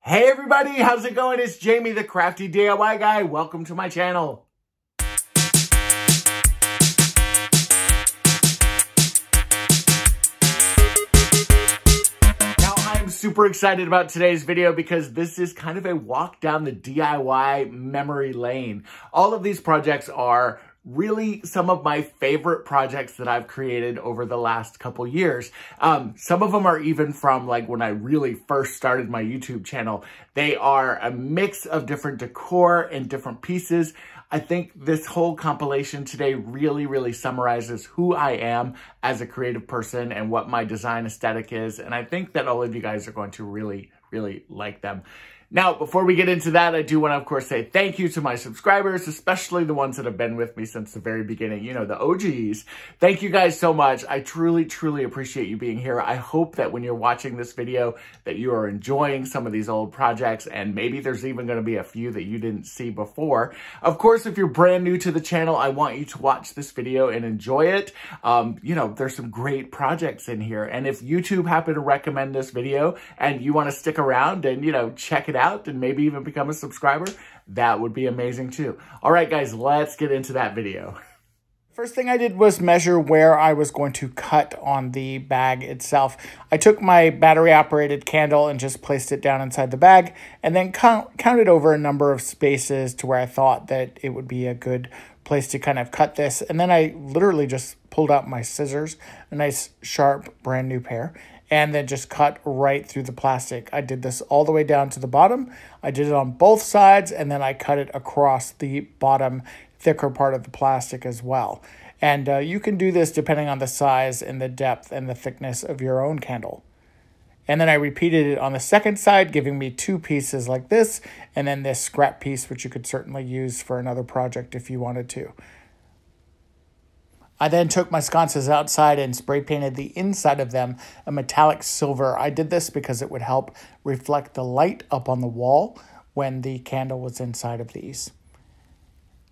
Hey everybody, how's it going? It's Jamie, the crafty DIY guy. Welcome to my channel. Now I'm super excited about today's video because this is kind of a walk down the DIY memory lane. All of these projects are really some of my favorite projects that I've created over the last couple years. Some of them are even from like when I really first started my YouTube channel. They are a mix of different decor and different pieces. I think this whole compilation today really summarizes who I am as a creative person and what my design aesthetic is. And I think that all of you guys are going to really like them. Now, before we get into that, I do want to, of course, say thank you to my subscribers, especially the ones that have been with me since the very beginning, you know, the OGs. Thank you guys so much. I truly appreciate you being here. I hope that when you're watching this video that you are enjoying some of these old projects, and maybe there's even going to be a few that you didn't see before. Of course, if you're brand new to the channel, I want you to watch this video and enjoy it. You know, there's some great projects in here. And if YouTube happened to recommend this video and you want to stick around and, you know, check it out and maybe even become a subscriber, that would be amazing too. All right, guys, let's get into that video. First thing I did was measure where I was going to cut on the bag itself. I took my battery operated candle and just placed it down inside the bag and then counted over a number of spaces to where I thought that it would be a good place to kind of cut this. And then I literally just pulled out my scissors, a nice sharp brand new pair, and then just cut right through the plastic. I did this all the way down to the bottom. I did it on both sides, and then I cut it across the bottom thicker part of the plastic as well. And you can do this depending on the size and the depth and the thickness of your own candle. And then I repeated it on the second side, giving me two pieces like this, and then this scrap piece, which you could certainly use for another project if you wanted to. I then took my sconces outside and spray painted the inside of them a metallic silver. I did this because it would help reflect the light up on the wall when the candle was inside of these.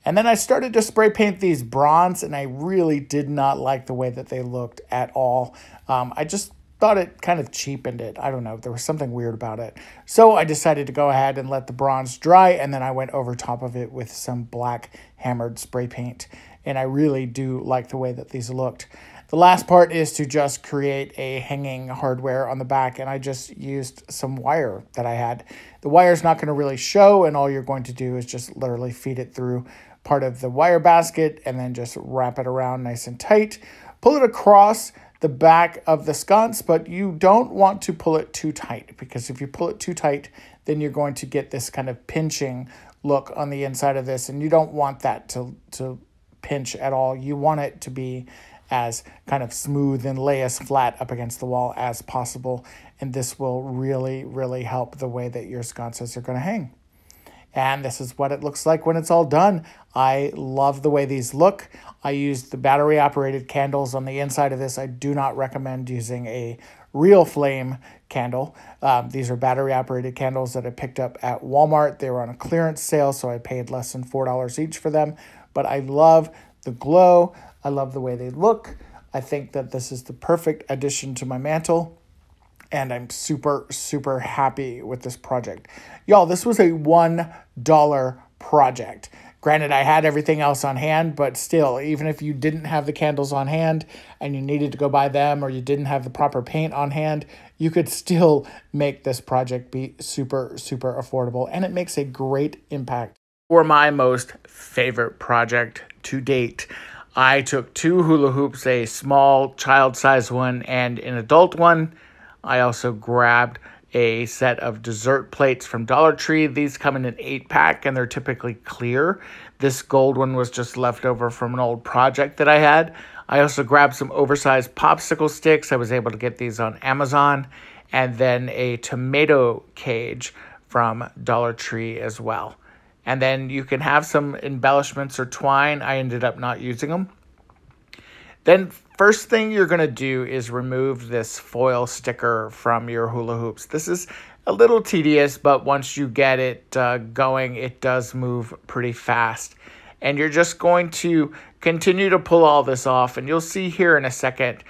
And then I started to spray paint these bronze, and I really did not like the way that they looked at all. I just thought it kind of cheapened it. I don't know. There was something weird about it. So I decided to go ahead and let the bronze dry, and then I went over top of it with some black hammered spray paint. And I really do like the way that these looked. The last part is to just create a hanging hardware on the back, and I just used some wire that I had. The wire's not going to really show, and all you're going to do is just literally feed it through part of the wire basket and then just wrap it around nice and tight. Pull it across the back of the sconce, but you don't want to pull it too tight, because if you pull it too tight, then you're going to get this kind of pinching look on the inside of this, and you don't want that to pinch at all. You want it to be as kind of smooth and lay as flat up against the wall as possible, and this will really help the way that your sconces are going to hang. And this is what it looks like when it's all done. I love the way these look. I used the battery operated candles on the inside of this. I do not recommend using a real flame candle. These are battery operated candles that I picked up at Walmart. They were on a clearance sale, so I paid less than $4 each for them. But I love the glow. I love the way they look. I think that this is the perfect addition to my mantle. And I'm super happy with this project. Y'all, this was a $1 project. Granted, I had everything else on hand, but still, even if you didn't have the candles on hand and you needed to go buy them, or you didn't have the proper paint on hand, you could still make this project be super affordable. And it makes a great impact. For my most favorite project to date, I took two hula hoops, a small child-sized one and an adult one. I also grabbed a set of dessert plates from Dollar Tree. These come in an 8-pack, and they're typically clear. This gold one was just left over from an old project that I had. I also grabbed some oversized popsicle sticks. I was able to get these on Amazon. And then a tomato cage from Dollar Tree as well. And then you can have some embellishments or twine. I ended up not using them. Then first thing you're going to do is remove this foil sticker from your hula hoops. This is a little tedious, but once you get it going, it does move pretty fast. And you're just going to continue to pull all this off. And you'll see here in a second,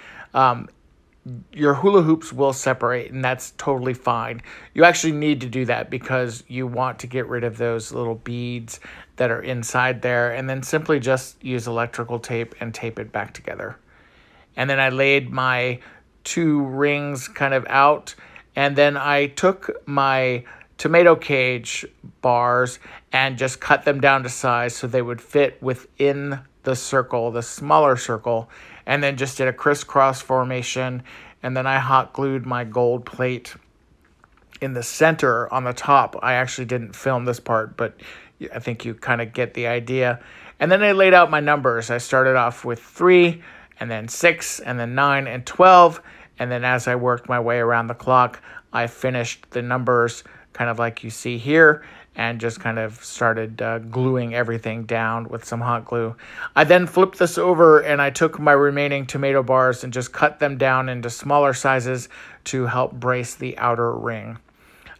your hula hoops will separate, and that's totally fine. You actually need to do that because you want to get rid of those little beads that are inside there, and then simply just use electrical tape and tape it back together. And then I laid my 2 rings kind of out, and then I took my tomato cage bars and just cut them down to size so they would fit within the circle, the smaller circle, and then just did a crisscross formation. And then I hot glued my gold plate in the center on the top. I actually didn't film this part, but I think you kind of get the idea. And then I laid out my numbers. I started off with 3, and then 6, and then 9 and 12. And then as I worked my way around the clock, I finished the numbers kind of like you see here, and just kind of started gluing everything down with some hot glue. I then flipped this over and I took my remaining tomato bars and just cut them down into smaller sizes to help brace the outer ring.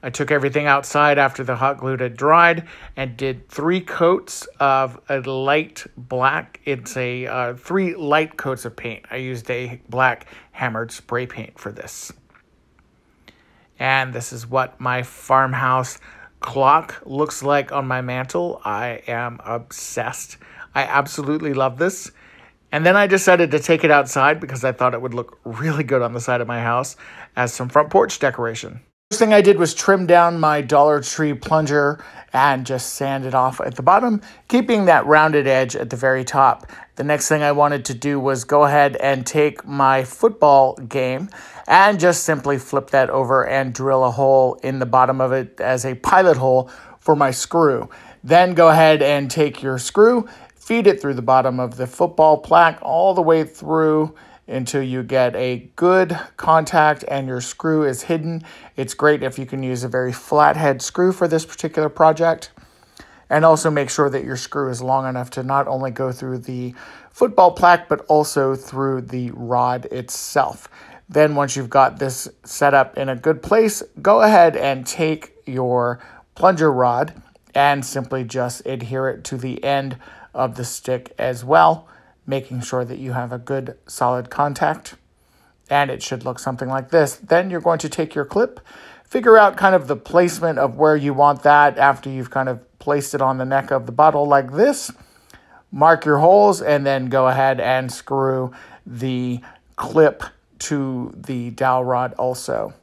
I took everything outside after the hot glue had dried and did 3 coats of a light black. It's a 3 light coats of paint. I used a black hammered spray paint for this. And this is what my farmhouse clock looks like on my mantle. I am obsessed. I absolutely love this. And then I decided to take it outside because I thought it would look really good on the side of my house as some front porch decoration. First thing I did was trim down my Dollar Tree plunger and just sand it off at the bottom, keeping that rounded edge at the very top. The next thing I wanted to do was go ahead and take my football game and just simply flip that over and drill a hole in the bottom of it as a pilot hole for my screw. Then go ahead and take your screw, feed it through the bottom of the football plaque all the way through until you get a good contact and your screw is hidden. It's great if you can use a very flat head screw for this particular project. And also make sure that your screw is long enough to not only go through the football plaque, but also through the rod itself. Then once you've got this set up in a good place, go ahead and take your plunger rod and simply just adhere it to the end of the stick as well, making sure that you have a good solid contact. And it should look something like this. Then you're going to take your clip, figure out kind of the placement of where you want that after you've kind of placed it on the neck of the bottle like this. Mark your holes and then go ahead and screw the clip to the dowel rod also.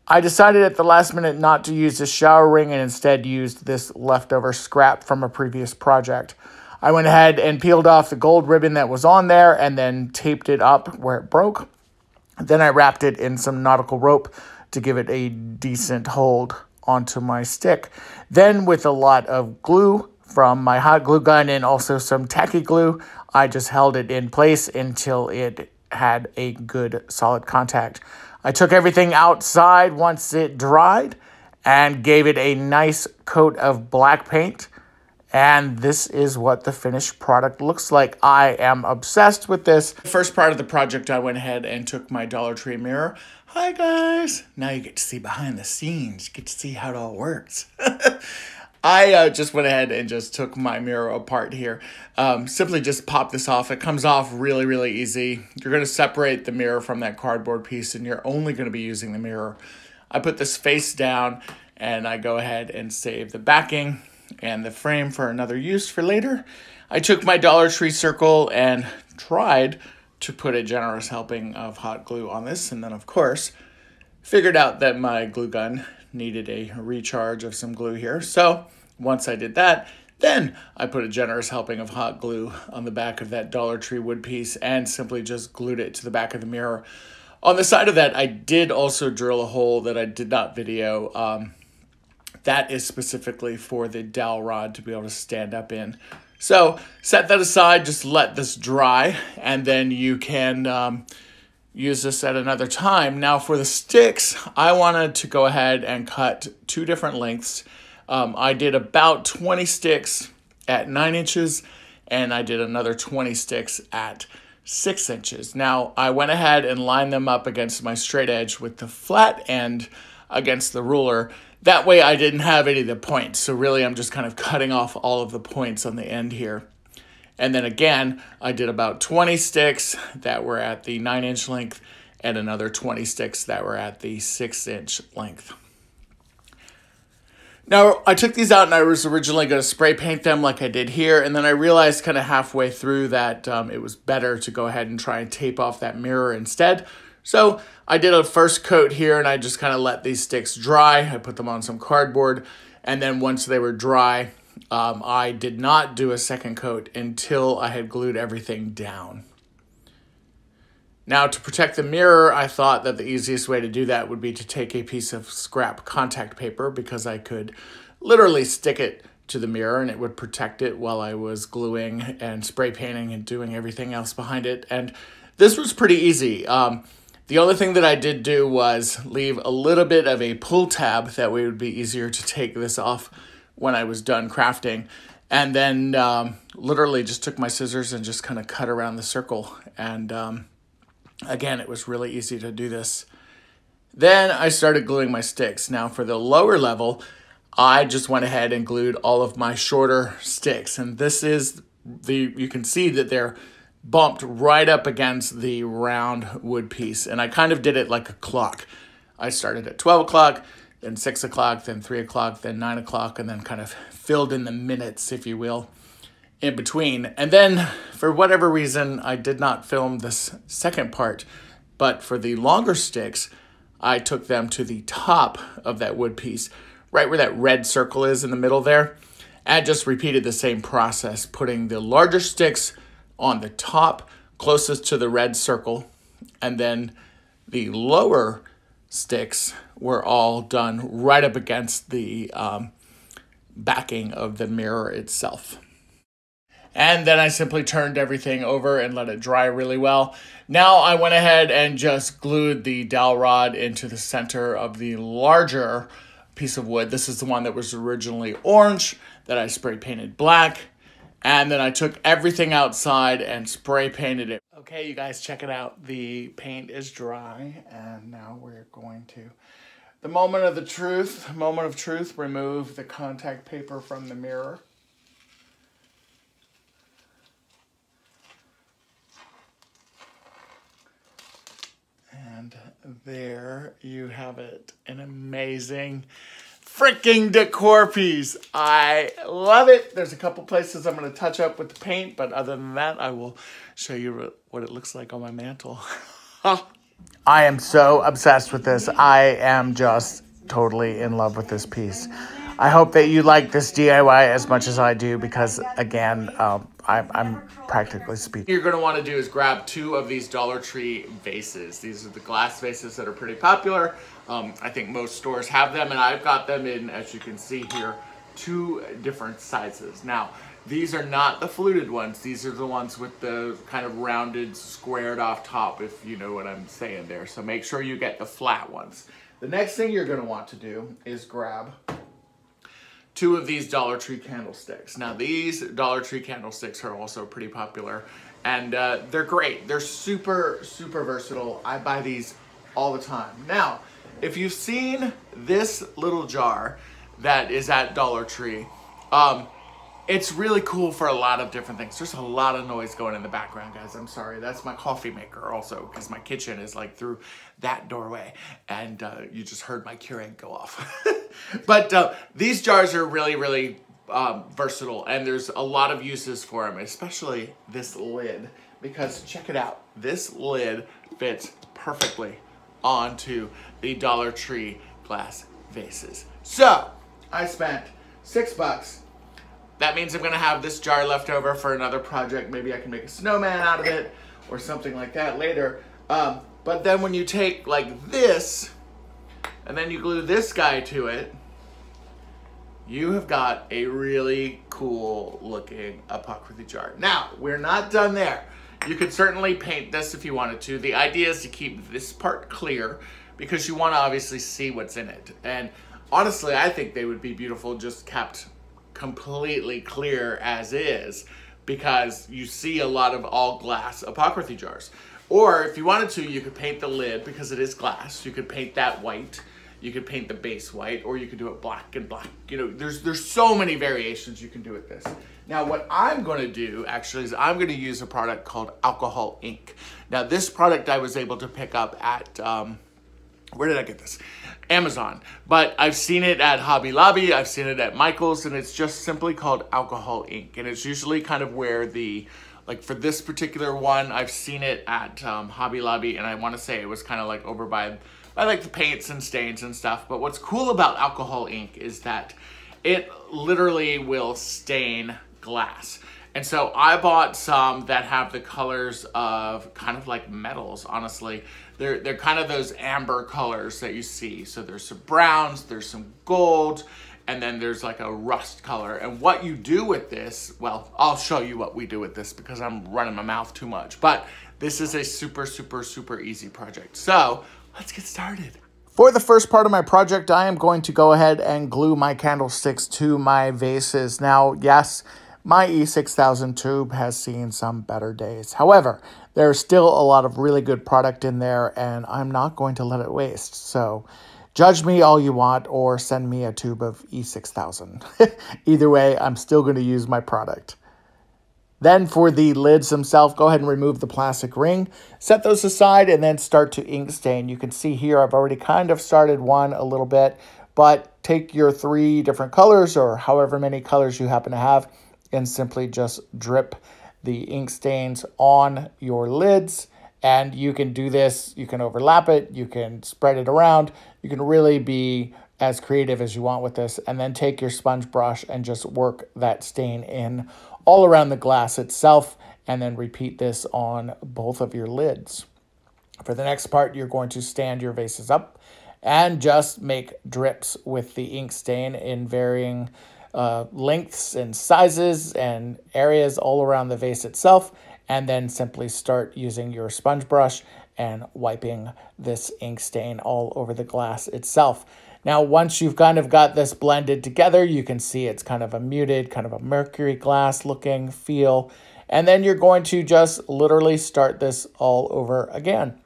I decided at the last minute not to use the shower ring and instead used this leftover scrap from a previous project. I went ahead and peeled off the gold ribbon that was on there and then taped it up where it broke. Then I wrapped it in some nautical rope to give it a decent hold onto my stick. Then with a lot of glue from my hot glue gun and also some tacky glue, I just held it in place until it had a good solid contact. I took everything outside once it dried and gave it a nice coat of black paint. And this is what the finished product looks like. I am obsessed with this. First part of the project, I went ahead and took my Dollar Tree mirror. Hi guys. Now you get to see behind the scenes. You get to see how it all works. I just went ahead and just took my mirror apart here. Simply just pop this off. It comes off really, really easy. You're going to separate the mirror from that cardboard piece and you're only going to be using the mirror. I put this face down and I go ahead and save the backing and the frame for another use for later. I took my Dollar Tree circle and tried to put a generous helping of hot glue on this. And then, of course, figured out that my glue gun needed a recharge of some glue here. So once I did that, then I put a generous helping of hot glue on the back of that Dollar Tree wood piece and simply just glued it to the back of the mirror. On the side of that, I did also drill a hole that I did not video. That is specifically for the dowel rod to be able to stand up in. So set that aside, just let this dry, and then you can use this at another time. Now for the sticks, I wanted to go ahead and cut 2 different lengths. I did about 20 sticks at 9 inches, and I did another 20 sticks at 6 inches. Now I went ahead and lined them up against my straight edge with the flat end against the ruler. That way I didn't have any of the points. So really I'm just kind of cutting off all of the points on the end here. And then again, I did about 20 sticks that were at the 9-inch length and another 20 sticks that were at the 6-inch length. Now, I took these out and I was originally going to spray paint them like I did here, and then I realized kind of halfway through that it was better to go ahead and try and tape off that mirror instead. So I did a first coat here and I just kind of let these sticks dry. I put them on some cardboard, and then once they were dry, I did not do a second coat until I had glued everything down. Now, to protect the mirror, I thought that the easiest way to do that would be to take a piece of scrap contact paper, because I could literally stick it to the mirror and it would protect it while I was gluing and spray painting and doing everything else behind it. And this was pretty easy. The only thing that I did do was leave a little bit of a pull tab. That way it would be easier to take this off when I was done crafting. And then literally just took my scissors and just kind of cut around the circle. And again, it was really easy to do this. Then I started gluing my sticks. Now for the lower level, I just went ahead and glued all of my shorter sticks. And this is you can see that they're bumped right up against the round wood piece. And I kind of did it like a clock. I started at 12 o'clock, then 6 o'clock, then 3 o'clock, then 9 o'clock, and then kind of filled in the minutes, if you will, in between. And then for whatever reason, I did not film this second part, but for the longer sticks, I took them to the top of that wood piece, right where that red circle is in the middle there, and just repeated the same process, putting the larger sticks on the top closest to the red circle, and then the lower sticks were all done right up against the backing of the mirror itself. And then I simply turned everything over and let it dry really well. Now I went ahead and just glued the dowel rod into the center of the larger piece of wood. This is the one that was originally orange that I spray painted black. And then I took everything outside and spray painted it. Okay, you guys, check it out. The paint is dry, and now we're going to, the moment of truth, remove the contact paper from the mirror. And there you have it, an amazing freaking decor piece. I love it. There's a couple places I'm going to touch up with the paint, but other than that, I will show you what it looks like on my mantle. I am so obsessed with this. I am just totally in love with this piece. I hope that you like this DIY as much as I do, because again, I'm practically speaking. What you're going to want to do is grab 2 of these Dollar Tree vases. These are the glass vases that are pretty popular. I think most stores have them, and I've got them in, as you can see here, 2 different sizes. Now, these are not the fluted ones. These are the ones with the kind of rounded, squared off top, if you know what I'm saying there. So make sure you get the flat ones. The next thing you're going to want to do is grab 2 of these Dollar Tree candlesticks. Now, these Dollar Tree candlesticks are also pretty popular, and they're great. They're super, super versatile. I buy these all the time. Now, if you've seen this little jar that is at Dollar Tree, it's really cool for a lot of different things. There's a lot of noise going in the background, guys. I'm sorry. That's my coffee maker also, because my kitchen is like through that doorway, and you just heard my Keurig go off. But these jars are really, really versatile, and there's a lot of uses for them, especially this lid, because check it out. This lid fits perfectly onto the Dollar Tree glass vases. So I spent $6. That means I'm gonna have this jar left over for another project. Maybe I can make a snowman out of it or something like that later. But then when you take like this and then you glue this guy to it, you have got a really cool looking apocryphy jar. Now, we're not done there. You could certainly paint this if you wanted to. The idea is to keep this part clear because you want to obviously see what's in it. And honestly, I think they would be beautiful just kept completely clear as is, because you see a lot of all glass apocryphy jars. Or if you wanted to, you could paint the lid because it is glass. You could paint that white. You could paint the base white, or you could do it black and black. You know, there's so many variations you can do with this. Now, what I'm going to do actually is I'm going to use a product called alcohol ink. Now, this product I was able to pick up at, where did I get this? Amazon. But I've seen it at Hobby Lobby, I've seen it at Michael's, and it's just simply called alcohol ink. And it's usually kind of where the, like for this particular one, I've seen it at Hobby Lobby, and I want to say it was kind of like over by like the paints and stains and stuff. But what's cool about alcohol ink is that it literally will stain glass. And so I bought some that have the colors of kind of like metals, honestly. They're kind of those amber colors that you see. So there's some browns, there's some gold, and then there's like a rust color. And what you do with this, well, I'll show you what we do with this because I'm running my mouth too much. But this is a super, super, super easy project. So let's get started. For the first part of my project, I am going to go ahead and glue my candlesticks to my vases. Now, yes, my E6000 tube has seen some better days. However, there's still a lot of really good product in there, and I'm not going to let it waste. So judge me all you want, or send me a tube of E6000. Either way, I'm still going to use my product. Then for the lids themselves, go ahead and remove the plastic ring. Set those aside and then start to ink stain. You can see here I've already kind of started one a little bit, but take your 3 different colors or however many colors you happen to have and simply just drip the ink stains on your lids. And you can do this, you can overlap it, you can spread it around, you can really be as creative as you want with this. And then take your sponge brush and just work that stain in all around the glass itself, and then repeat this on both of your lids. For the next part, you're going to stand your vases up and just make drips with the ink stain in varying lengths and sizes and areas all around the vase itself, and then simply start using your sponge brush and wiping this ink stain all over the glass itself. Now, once you've kind of got this blended together, you can see it's kind of a muted, kind of a mercury glass looking feel. And then you're going to just literally start this all over again.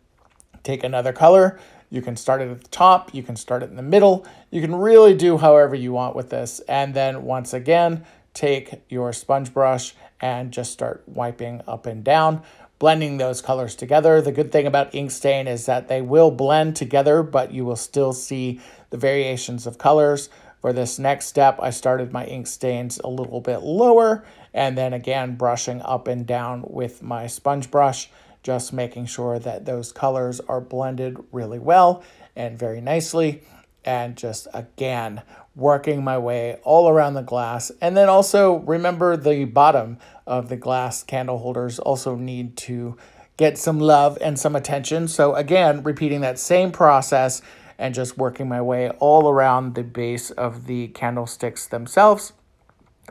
Take another color. You can start it at the top. You can start it in the middle. You can really do however you want with this. And then once again, take your sponge brush and just start wiping up and down, blending those colors together. The good thing about ink stain is that they will blend together, but you will still see the variations of colors. For this next step, I started my ink stains a little bit lower, and then again, brushing up and down with my sponge brush, just making sure that those colors are blended really well and very nicely. And just again, working my way all around the glass. And then also remember the bottom of the glass candle holders also need to get some love and some attention. So again, repeating that same process and just working my way all around the base of the candlesticks themselves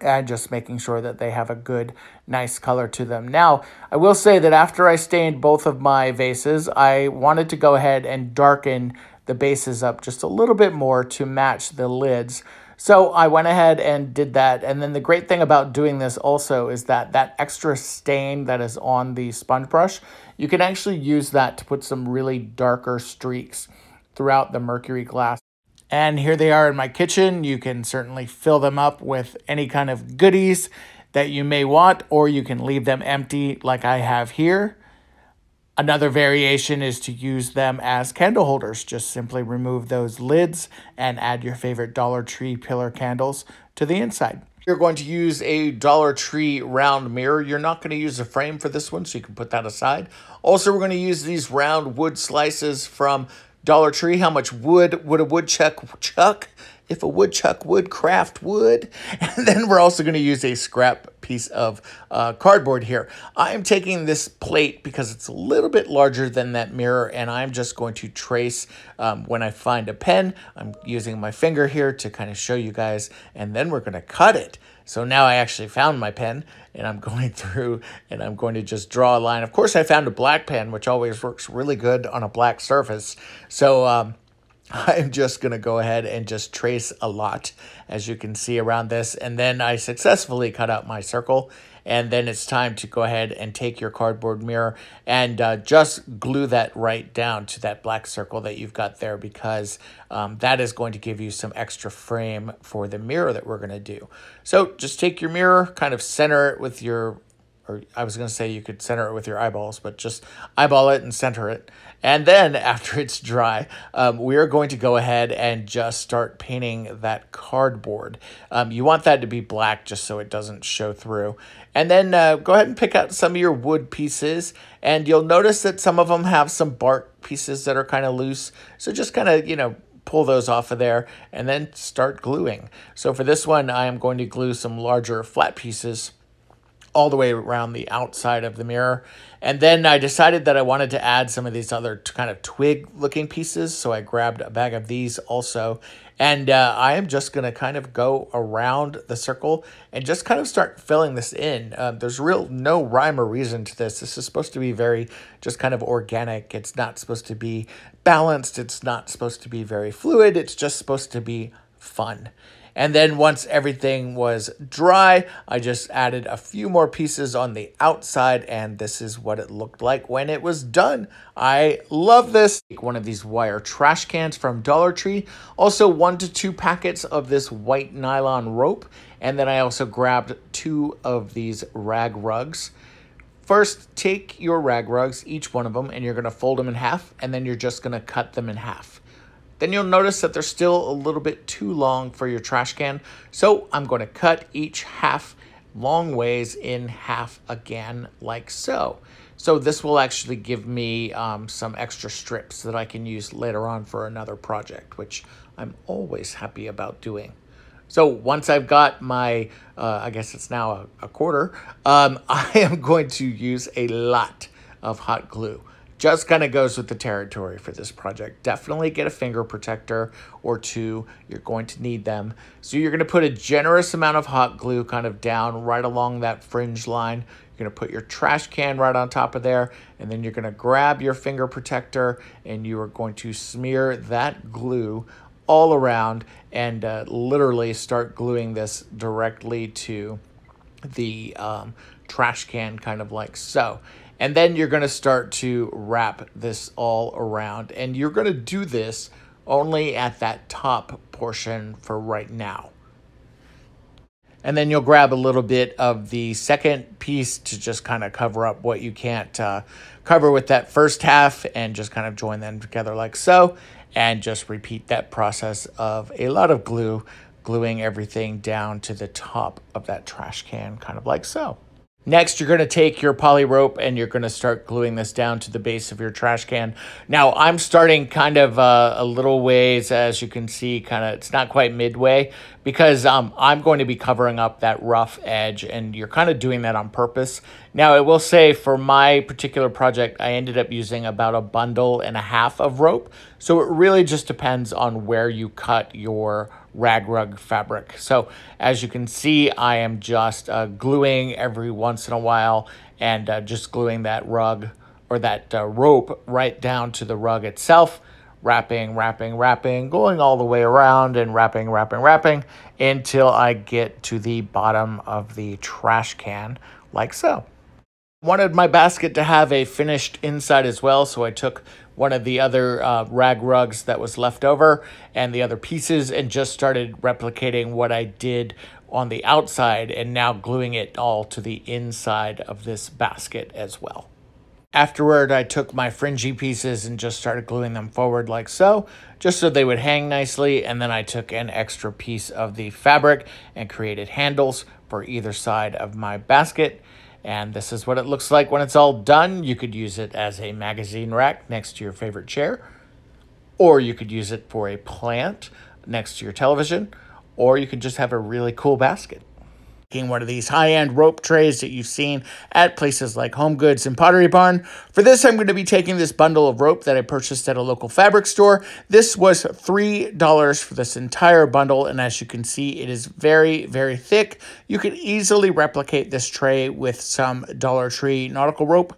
and just making sure that they have a good, nice color to them. Now, I will say that after I stained both of my vases, I wanted to go ahead and darken the bases up just a little bit more to match the lids. So I went ahead and did that. And then the great thing about doing this also is that that extra stain that is on the sponge brush, you can actually use that to put some really darker streaks throughout the mercury glass. And here they are in my kitchen. You can certainly fill them up with any kind of goodies that you may want, or you can leave them empty like I have here. Another variation is to use them as candle holders. Just simply remove those lids and add your favorite Dollar Tree pillar candles to the inside. You're going to use a Dollar Tree round mirror. You're not going to use a frame for this one, so you can put that aside. Also, we're going to use these round wood slices from Dollar Tree. How much wood would a woodchuck chuck if a woodchuck would craft wood? And then we're also going to use a scrap piece of cardboard here. I'm taking this plate because it's a little bit larger than that mirror, and I'm just going to trace when I find a pen. I'm using my finger here to kind of show you guys, and then we're going to cut it. So now I actually found my pen, and I'm going through and I'm going to just draw a line. Of course, I found a black pen, which always works really good on a black surface. So I'm just going to go ahead and just trace a lot, as you can see around this. And then I successfully cut out my circle. And then it's time to go ahead and take your cardboard mirror and just glue that right down to that black circle that you've got there, because that is going to give you some extra frame for the mirror that we're going to do. So just take your mirror, kind of center it with your, or I was going to say you could center it with your eyeballs, but just eyeball it and center it. And then after it's dry, we are going to go ahead and just start painting that cardboard. You want that to be black just so it doesn't show through. And then go ahead and pick out some of your wood pieces. And you'll notice that some of them have some bark pieces that are kind of loose. So just kind of, you know, pull those off of there and then start gluing. So for this one, I am going to glue some larger flat pieces all the way around the outside of the mirror. And then I decided that I wanted to add some of these other kind of twig looking pieces. So I grabbed a bag of these also. And I am just going to kind of go around the circle and just kind of start filling this in. There's no rhyme or reason to this. This is supposed to be very just kind of organic. It's not supposed to be balanced. It's not supposed to be very fluid. It's just supposed to be fun. And then once everything was dry, I just added a few more pieces on the outside, and this is what it looked like when it was done. I love this. Take one of these wire trash cans from Dollar Tree, also 1 to 2 packets of this white nylon rope, and then I also grabbed 2 of these rag rugs. First, take your rag rugs, each one of them, and you're going to fold them in half, and then you're just going to cut them in half. Then you'll notice that they're still a little bit too long for your trash can. So I'm going to cut each half long ways in half again, like so. So this will actually give me some extra strips that I can use later on for another project, which I'm always happy about doing. So once I've got my, I guess it's now a quarter, I am going to use a lot of hot glue. Just kind of goes with the territory for this project. Definitely get a finger protector or 2. You're going to need them. So you're going to put a generous amount of hot glue kind of down right along that fringe line. You're going to put your trash can right on top of there. And then you're going to grab your finger protector and you are going to smear that glue all around and literally start gluing this directly to the trash can, kind of like so. And then you're going to start to wrap this all around. And you're going to do this only at that top portion for right now. And then you'll grab a little bit of the second piece to just kind of cover up what you can't cover with that first half, and just kind of join them together like so. And just repeat that process of a lot of glue, gluing everything down to the top of that trash can, kind of like so. Next, you're going to take your poly rope and you're going to start gluing this down to the base of your trash can. Now, I'm starting kind of a little ways, as you can see, kind of, it's not quite midway, because I'm going to be covering up that rough edge, and you're kind of doing that on purpose. Now, I will say for my particular project, I ended up using about 1.5 bundles of rope. So it really just depends on where you cut your rag rug fabric. So as you can see, I am just gluing every once in a while, and just gluing that rug or that rope right down to the rug itself, wrapping, going all the way around and wrapping until I get to the bottom of the trash can, like so. Wanted my basket to have a finished inside as well, so I took one of the other rag rugs that was left over and the other pieces and just started replicating what I did on the outside, and now gluing it all to the inside of this basket as well. Afterward, I took my fringy pieces and just started gluing them forward like so, just so they would hang nicely. And then I took an extra piece of the fabric and created handles for either side of my basket. And this is what it looks like when it's all done. You could use it as a magazine rack next to your favorite chair, or you could use it for a plant next to your television, or you could just have a really cool basket. Taking one of these high-end rope trays that you've seen at places like Home Goods and Pottery Barn. For this, I'm going to be taking this bundle of rope that I purchased at a local fabric store. This was $3 for this entire bundle, and as you can see, it is very, very thick. You could easily replicate this tray with some Dollar Tree nautical rope.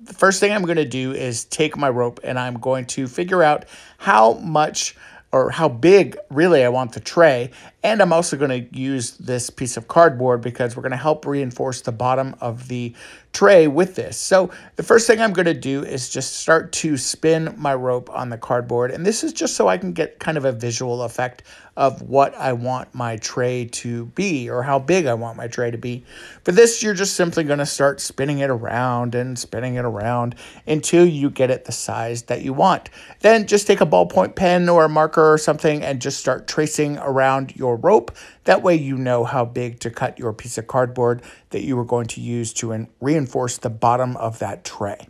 the first thing I'm going to do is take my rope and I'm going to figure out how much or how big really I want the tray. And I'm also going to use this piece of cardboard because we're going to help reinforce the bottom of the tray with this. So the first thing I'm going to do is just start to spin my rope on the cardboard. And this is just so I can get kind of a visual effect of what I want my tray to be or how big I want my tray to be. For this, you're just simply going to start spinning it around and spinning it around until you get it the size that you want. Then just take a ballpoint pen or a marker or something and just start tracing around your rope. That way you know how big to cut your piece of cardboard that you are going to use to reinforce the bottom of that tray.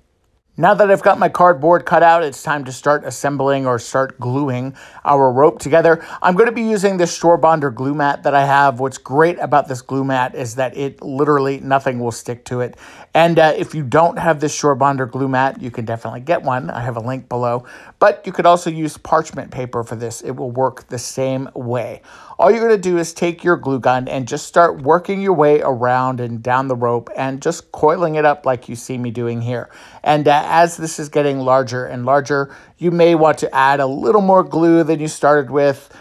Now that I've got my cardboard cut out, it's time to start assembling or start gluing our rope together. I'm going to be using this Surebonder glue mat that I have. What's great about this glue mat is that it literally nothing will stick to it. And if you don't have this Surebonder glue mat, you can definitely get one. I have a link below. But you could also use parchment paper for this. It will work the same way. All you're going to do is take your glue gun and just start working your way around and down the rope and just coiling it up like you see me doing here. And as this is getting larger and larger, you may want to add a little more glue than you started with.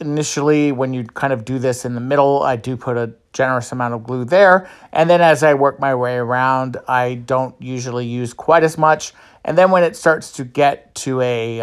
Initially, when you kind of do this in the middle, I do put a generous amount of glue there. And then as I work my way around, I don't usually use quite as much. And then when it starts to get to a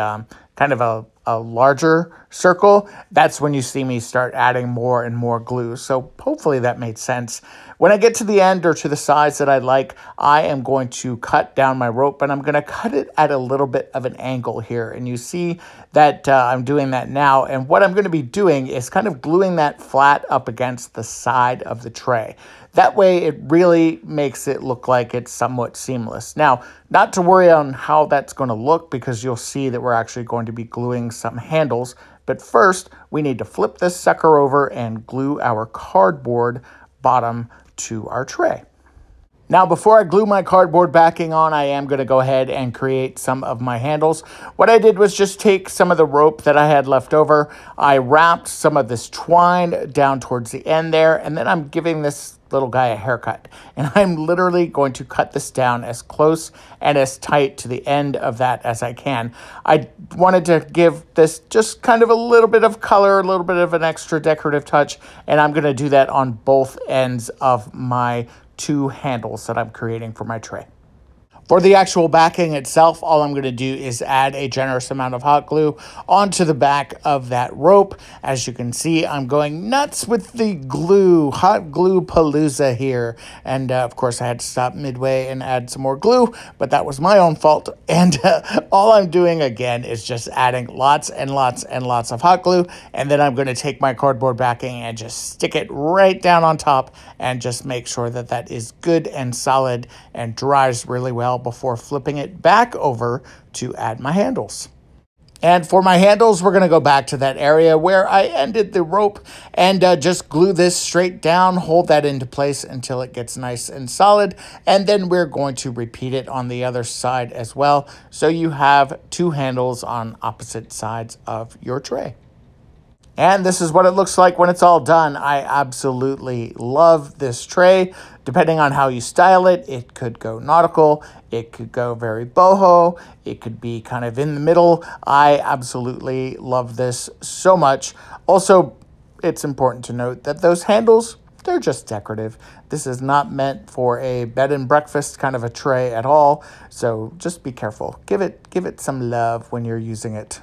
kind of a larger circle, that's when you see me start adding more and more glue. So hopefully that made sense. When I get to the end or to the size that I like, I am going to cut down my rope and I'm going to cut it at a little bit of an angle here. And you see that I'm doing that now. And what I'm going to be doing is kind of gluing that flat up against the side of the tray. That way it really makes it look like it's somewhat seamless. Now, not to worry on how that's going to look because you'll see that we're actually going to be gluing some handles. But first, we need to flip this sucker over and glue our cardboard bottom to our tray. Now, before I glue my cardboard backing on, I am going to go ahead and create some of my handles. What I did was just take some of the rope that I had left over. I wrapped some of this twine down towards the end there, and then I'm giving this little guy a haircut. And I'm literally going to cut this down as close and as tight to the end of that as I can. I wanted to give this just kind of a little bit of color, a little bit of an extra decorative touch, and I'm going to do that on both ends of my two handles that I'm creating for my tray. For the actual backing itself, all I'm going to do is add a generous amount of hot glue onto the back of that rope. As you can see, I'm going nuts with the glue, hot glue palooza here. And of course, I had to stop midway and add some more glue, but that was my own fault. And all I'm doing again is just adding lots and lots and lots of hot glue. And then I'm going to take my cardboard backing and just stick it right down on top and just make sure that that is good and solid and dries really well before flipping it back over to add my handles. And for my handles, we're going to go back to that area where I ended the rope and just glue this straight down, hold that into place until it gets nice and solid. And then we're going to repeat it on the other side as well. So you have two handles on opposite sides of your tray. And this is what it looks like when it's all done. I absolutely love this tray. Depending on how you style it, it could go nautical, it could go very boho, it could be kind of in the middle. I absolutely love this so much. Also, it's important to note that those handles, they're just decorative. This is not meant for a bed and breakfast kind of a tray at all. So just be careful. Give it some love when you're using it.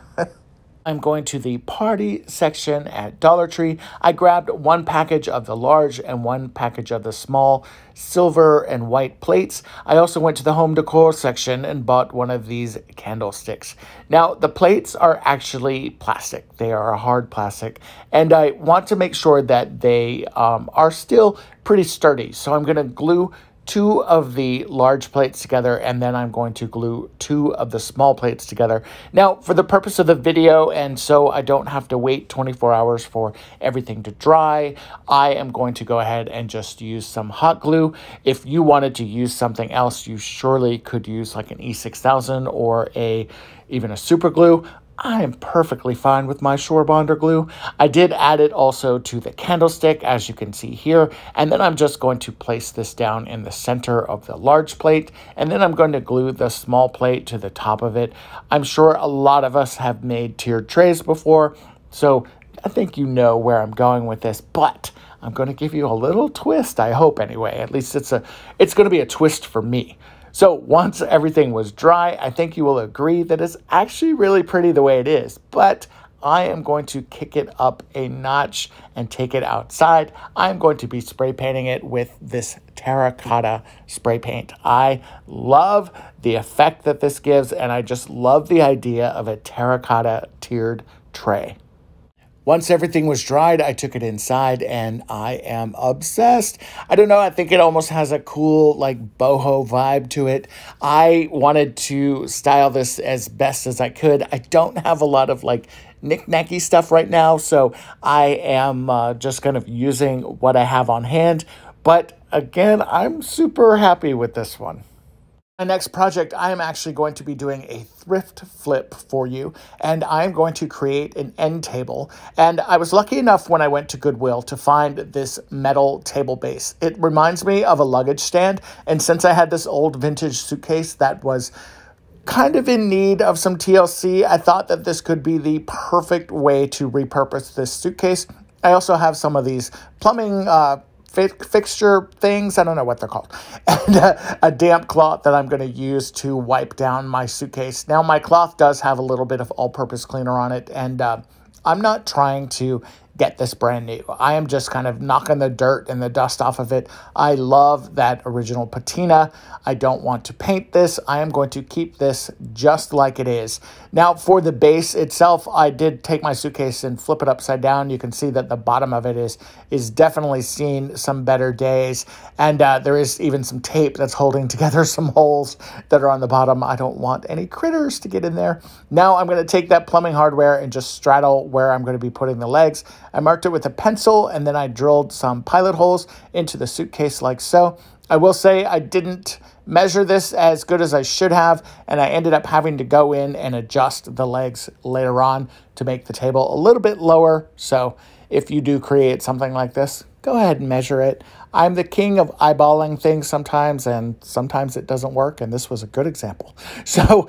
I'm going to the party section at Dollar Tree. I grabbed one package of the large and one package of the small silver and white plates. I also went to the home decor section and bought one of these candlesticks. Now, the plates are actually plastic. They are a hard plastic, and I want to make sure that they are still pretty sturdy. So I'm going to glue two of the large plates together, and then I'm going to glue two of the small plates together. Now, for the purpose of the video, and so I don't have to wait 24 hours for everything to dry, I am going to go ahead and just use some hot glue. If you wanted to use something else, you surely could use like an E6000 or even a super glue. I am perfectly fine with my Surebonder glue. I did add it also to the candlestick, as you can see here, and then I'm just going to place this down in the center of the large plate, and then I'm going to glue the small plate to the top of it. I'm sure a lot of us have made tiered trays before, so I think you know where I'm going with this, but I'm going to give you a little twist, I hope anyway. At least it's going to be a twist for me. So once everything was dry, I think you will agree that it's actually really pretty the way it is, but I am going to kick it up a notch and take it outside. I'm going to be spray painting it with this terracotta spray paint. I love the effect that this gives, and I just love the idea of a terracotta tiered tray. Once everything was dried, I took it inside and I am obsessed. I don't know, I think it almost has a cool like boho vibe to it. I wanted to style this as best as I could. I don't have a lot of like knick-knacky stuff right now, so I am just kind of using what I have on hand. But again, I'm super happy with this one. My next project, I am actually going to be doing a thrift flip for you, and I'm going to create an end table. And I was lucky enough when I went to Goodwill to find this metal table base. It reminds me of a luggage stand, and since I had this old vintage suitcase that was kind of in need of some TLC, I thought that this could be the perfect way to repurpose this suitcase. I also have some of these plumbing fixture things, I don't know what they're called, and a damp cloth that I'm going to use to wipe down my suitcase. Now, my cloth does have a little bit of all-purpose cleaner on it, and I'm not trying to get this brand new. I am just kind of knocking the dirt and the dust off of it. I love that original patina. I don't want to paint this. I am going to keep this just like it is. Now, for the base itself, I did take my suitcase and flip it upside down. You can see that the bottom of it is definitely seen some better days. And there is even some tape that's holding together some holes that are on the bottom. I don't want any critters to get in there. Now I'm going to take that plumbing hardware and just straddle where I'm going to be putting the legs. I marked it with a pencil, and then I drilled some pilot holes into the suitcase like so. I will say I didn't measure this as good as I should have, and I ended up having to go in and adjust the legs later on to make the table a little bit lower. So if you do create something like this, go ahead and measure it. I'm the king of eyeballing things sometimes, and sometimes it doesn't work, and this was a good example. So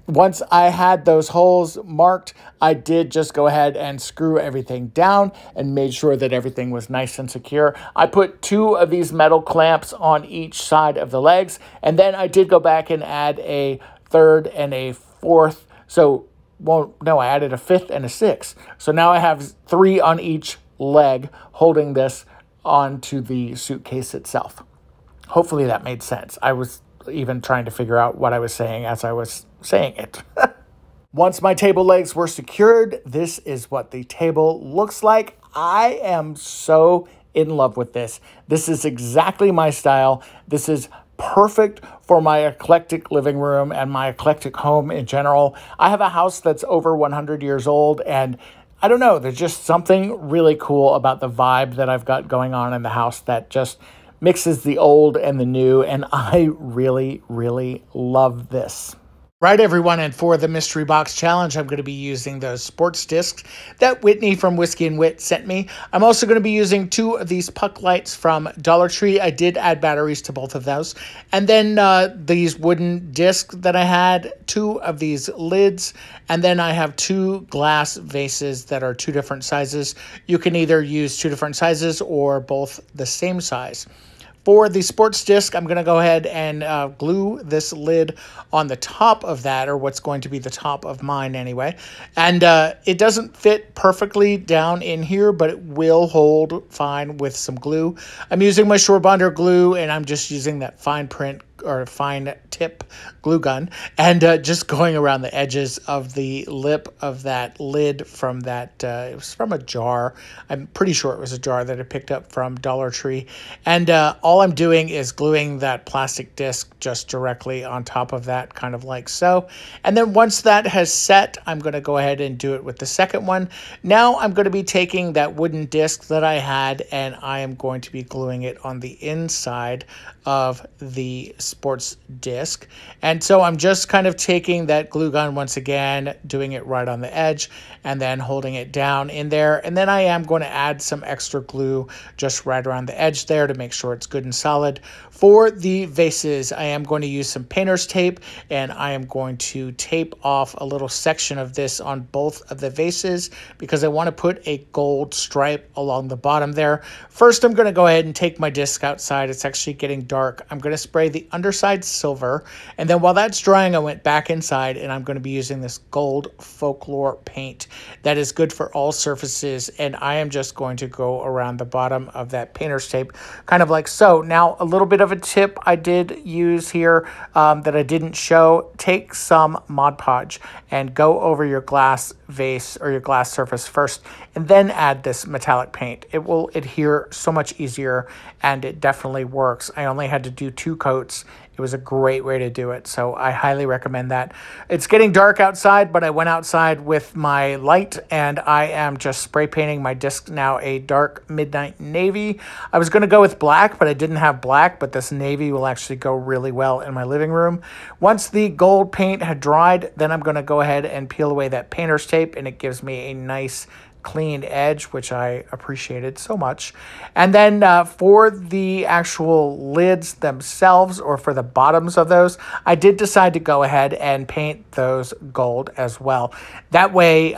once I had those holes marked, I did just go ahead and screw everything down and made sure that everything was nice and secure. I put 2 of these metal clamps on each side of the legs, and then I did go back and add a 3rd and a 4th. So, well, no, I added a 5th and a 6th. So now I have 3 on each leg holding this onto the suitcase itself. Hopefully that made sense. I was even trying to figure out what I was saying as I was saying it. Once my table legs were secured, this is what the table looks like. I am so in love with this. This is exactly my style. This is perfect for my eclectic living room and my eclectic home in general. I have a house that's over 100 years old, and I don't know, there's just something really cool about the vibe that I've got going on in the house that just mixes the old and the new, and I really, really love this. Right, everyone, and for the Mystery Box Challenge, I'm going to be using those sports discs that Whitney from Whiskey and Wit sent me. I'm also going to be using 2 of these puck lights from Dollar Tree. I did add batteries to both of those. And then these wooden discs that I had, 2 of these lids, and then I have 2 glass vases that are 2 different sizes. You can either use 2 different sizes or both the same size. For the sports disc, I'm going to go ahead and glue this lid on the top of that, or what's going to be the top of mine anyway. And it doesn't fit perfectly down in here, but it will hold fine with some glue. I'm using my Surebonder glue, and I'm just using that fine print or fine tip glue gun, and just going around the edges of the lip of that lid from that, it was from a jar. I'm pretty sure it was a jar that I picked up from Dollar Tree. And all I'm doing is gluing that plastic disc just directly on top of that, kind of like so. And then once that has set, I'm going to go ahead and do it with the second one. Now I'm going to be taking that wooden disc that I had, and I am going to be gluing it on the inside of the sports disc. And so I'm just kind of taking that glue gun once again, doing it right on the edge, and then holding it down in there. And then I am going to add some extra glue just right around the edge there to make sure it's good and solid. For the vases, I am going to use some painter's tape, and I am going to tape off a little section of this on both of the vases because I want to put a gold stripe along the bottom there. First, I'm going to go ahead and take my disc outside. It's actually getting dark. I'm going to spray the underside silver, and then while that's drying, I went back inside, and I'm going to be using this gold folklore paint that is good for all surfaces, and I am just going to go around the bottom of that painter's tape, kind of like so. Now, a little bit of a tip I did use here that I didn't show: take some Mod Podge and go over your glass vase or your glass surface first, and then add this metallic paint. It will adhere so much easier, and it definitely works. I only had to do 2 coats. It was a great way to do it, so I highly recommend that. It's getting dark outside, but I went outside with my light, and I am just spray painting my disc now a dark midnight navy. I was going to go with black, but I didn't have black, but this navy will actually go really well in my living room. Once the gold paint had dried, then I'm going to go ahead and peel away that painter's tape, and it gives me a nice clean edge, which I appreciated so much. And then for the actual lids themselves, or for the bottoms of those, I did decide to go ahead and paint those gold as well. That way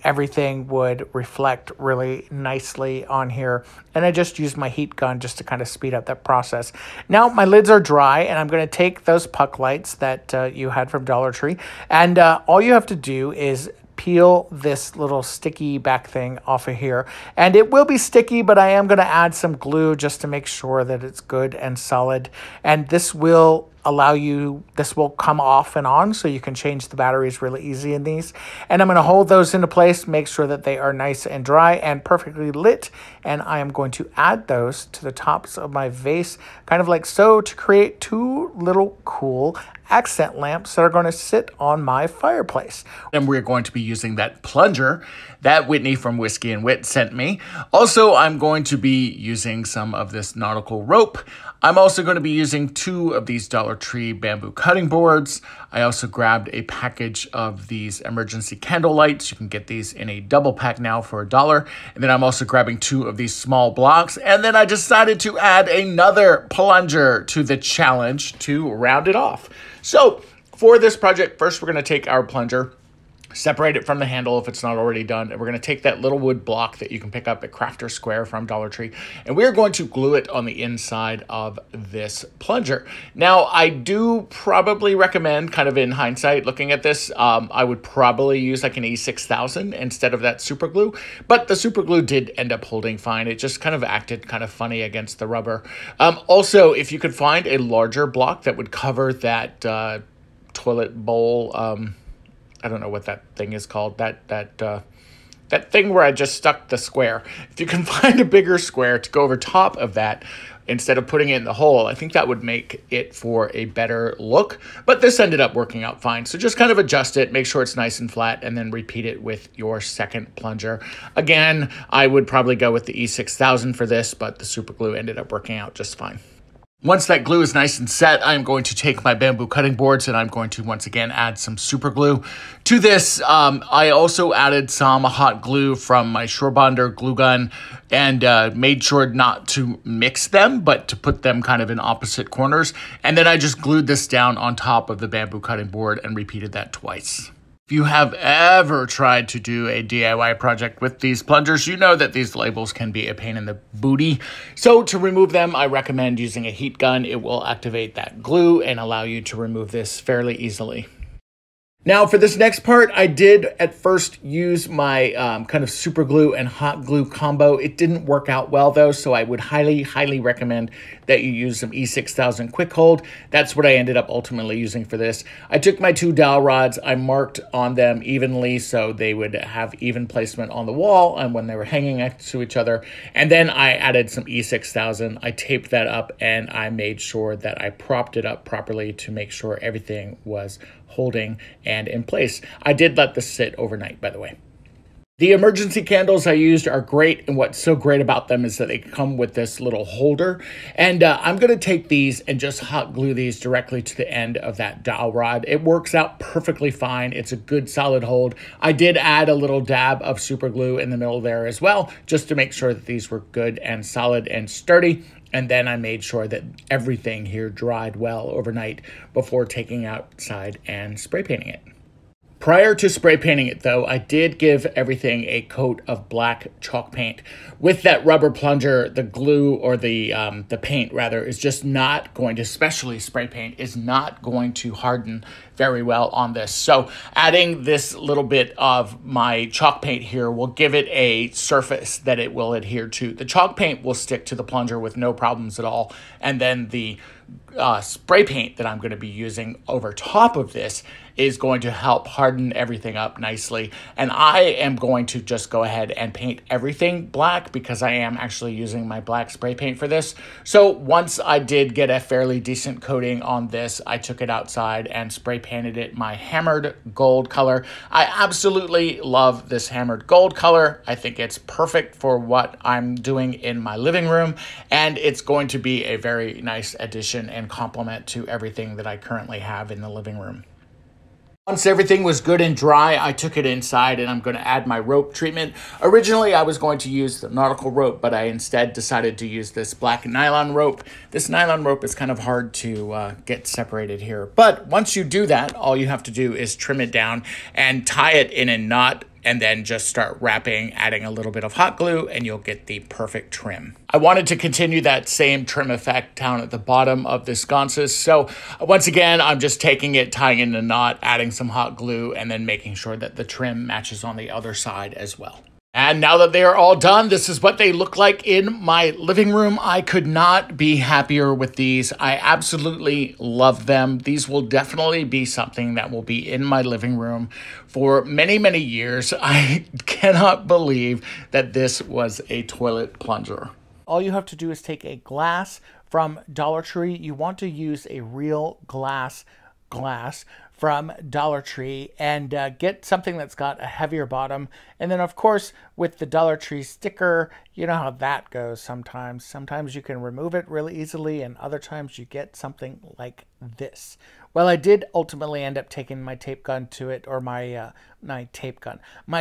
everything would reflect really nicely on here. And I just used my heat gun just to kind of speed up that process. Now my lids are dry, and I'm going to take those puck lights that you had from Dollar Tree, and all you have to do is peel this little sticky back thing off of here. And it will be sticky, but I am going to add some glue just to make sure that it's good and solid. And this will allow you, this will come off and on, so you can change the batteries really easy in these. And I'm going to hold those into place, make sure that they are nice and dry and perfectly lit. And I am going to add those to the tops of my vase, kind of like so, to create 2 little cool accent lamps that are going to sit on my fireplace. And we're going to be using that plunger that Whitney from Whiskey and Wit sent me. Also, I'm going to be using some of this nautical rope. I'm also going to be using 2 of these Dollar Tree bamboo cutting boards. I also grabbed a package of these emergency candle lights. You can get these in a double pack now for $1. And then I'm also grabbing 2 of these small blocks. And then I decided to add another plunger to the challenge to round it off. So for this project, first we're going to take our plunger, separate it from the handle if it's not already done, and we're going to take that little wood block that you can pick up at Crafter Square from Dollar Tree, and we're going to glue it on the inside of this plunger. Now, I do probably recommend, kind of in hindsight looking at this, I would probably use like an E6000 instead of that super glue, but the super glue did end up holding fine. It just kind of acted kind of funny against the rubber. Also, if you could find a larger block that would cover that toilet bowl, I don't know what that thing is called, that thing where I just stuck the square. If you can find a bigger square to go over top of that instead of putting it in the hole, I think that would make it for a better look. But this ended up working out fine. So just kind of adjust it, make sure it's nice and flat, and then repeat it with your second plunger. Again, I would probably go with the E6000 for this, but the super glue ended up working out just fine. Once that glue is nice and set, I'm going to take my bamboo cutting boards and I'm going to once again add some super glue to this. I also added some hot glue from my Surebonder glue gun and made sure not to mix them, but to put them kind of in opposite corners. And then I just glued this down on top of the bamboo cutting board and repeated that twice. If you have ever tried to do a DIY project with these plungers, you know that these labels can be a pain in the booty. So to remove them, I recommend using a heat gun. It will activate that glue and allow you to remove this fairly easily. Now for this next part, I did at first use my kind of super glue and hot glue combo. It didn't work out well though, so I would highly recommend that you use some E6000 quick hold. That's what I ended up ultimately using for this. I took my 2 dowel rods, I marked on them evenly so they would have even placement on the wall and when they were hanging next to each other. And then I added some E6000. I taped that up and I made sure that I propped it up properly to make sure everything was holding and in place. I did let this sit overnight, by the way. The emergency candles I used are great, and what's so great about them is that they come with this little holder. And I'm going to take these and just hot glue these directly to the end of that dowel rod. It works out perfectly fine. It's a good solid hold. I did add a little dab of super glue in the middle there as well, just to make sure that these were good and solid and sturdy. And then I made sure that everything here dried well overnight before taking outside and spray painting it. Prior to spray painting it though, I did give everything a coat of black chalk paint. With that rubber plunger, the glue, or the paint rather, is just not going to, especially spray paint, is not going to harden very well on this. So adding this little bit of my chalk paint here will give it a surface that it will adhere to. The chalk paint will stick to the plunger with no problems at all. And then the spray paint that I'm going to be using over top of this is going to help harden everything up nicely. And I am going to just go ahead and paint everything black because I am actually using my black spray paint for this. So once I did get a fairly decent coating on this, I took it outside and spray painted it my hammered gold color. I absolutely love this hammered gold color. I think it's perfect for what I'm doing in my living room, and it's going to be a very nice addition and complement to everything that I currently have in the living room. Once everything was good and dry, I took it inside and I'm going to add my rope treatment. Originally, I was going to use the nautical rope, but I instead decided to use this black nylon rope. This nylon rope is kind of hard to get separated here. But once you do that, all you have to do is trim it down and tie it in a knot, and then just start wrapping, adding a little bit of hot glue, and you'll get the perfect trim. I wanted to continue that same trim effect down at the bottom of the sconces. So once again, I'm just taking it, tying it in a knot, adding some hot glue, and then making sure that the trim matches on the other side as well. And now that they are all done, this is what they look like in my living room. I could not be happier with these. I absolutely love them. These will definitely be something that will be in my living room for many, many years. I cannot believe that this was a toilet plunger. All you have to do is take a glass from Dollar Tree. You want to use a real glass from Dollar Tree, and get something that's got a heavier bottom. And then of course with the Dollar Tree sticker, you know how that goes sometimes. Sometimes you can remove it really easily, and other times you get something like this. Well, I did ultimately end up taking my tape gun to it, or my my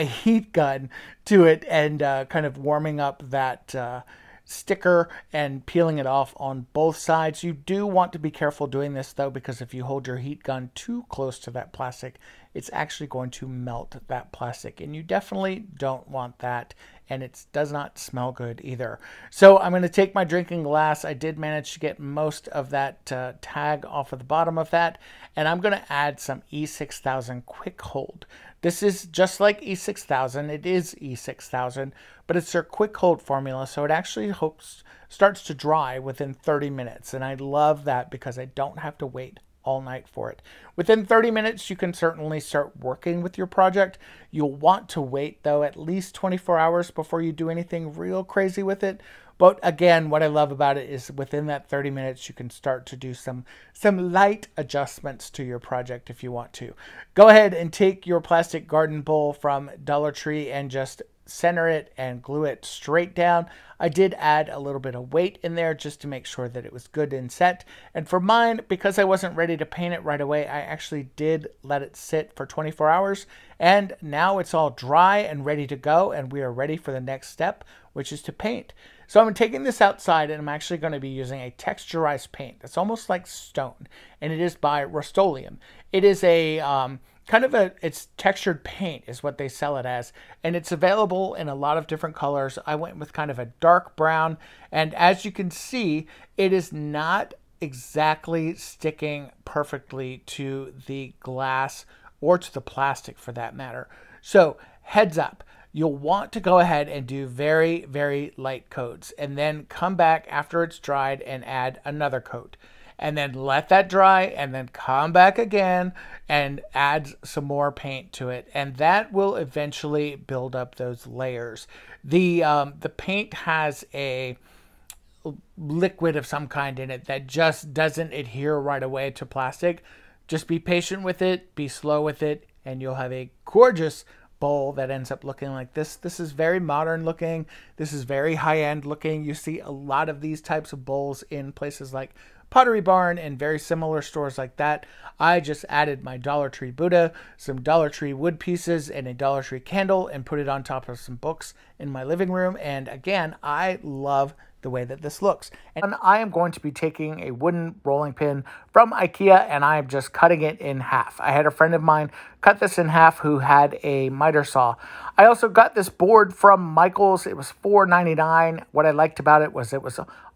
heat gun to it, and kind of warming up that sticker and peeling it off on both sides. You do want to be careful doing this though, because if you hold your heat gun too close to that plastic, it's actually going to melt that plastic, and you definitely don't want that, and it does not smell good either. So I'm going to take my drinking glass. I did manage to get most of that tag off of the bottom of that, and I'm going to add some E6000 quick hold. This is just like E6000. It is E6000, but it's their quick hold formula, so it actually starts to dry within 30 minutes. And I love that because I don't have to wait all night for it. Within 30 minutes, you can certainly start working with your project. You'll want to wait, though, at least 24 hours before you do anything real crazy with it. But again, what I love about it is within that 30 minutes, you can start to do some light adjustments to your project if you want to. Go ahead and take your plastic garden bowl from Dollar Tree and just center it and glue it straight down. I did add a little bit of weight in there just to make sure that it was good and set. And for mine, because I wasn't ready to paint it right away, I actually did let it sit for 24 hours. And now it's all dry and ready to go, and we are ready for the next step, which is to paint. So I'm taking this outside, and I'm actually going to be using a texturized paint. It's almost like stone, and it is by Rust-Oleum. It is a it's textured paint is what they sell it as, and it's available in a lot of different colors. I went with kind of a dark brown, and as you can see, it is not exactly sticking perfectly to the glass or to the plastic for that matter. So heads up, you'll want to go ahead and do very, very light coats, and then come back after it's dried and add another coat. And then let that dry, and then come back again and add some more paint to it. And that will eventually build up those layers. The paint has a liquid of some kind in it that just doesn't adhere right away to plastic. Just be patient with it, be slow with it, and you'll have a gorgeous bowl that ends up looking like this. This is very modern looking. This is very high-end looking. You see a lot of these types of bowls in places like Pottery Barn and very similar stores like that. I just added my Dollar Tree Buddha, some Dollar Tree wood pieces, and a Dollar Tree candle and put it on top of some books in my living room. And again, I love the way that this looks. And I am going to be taking a wooden rolling pin from IKEA and I'm just cutting it in half. I had a friend of mine cut this in half who had a miter saw. I also got this board from Michael's. It was $4.99. What I liked about it was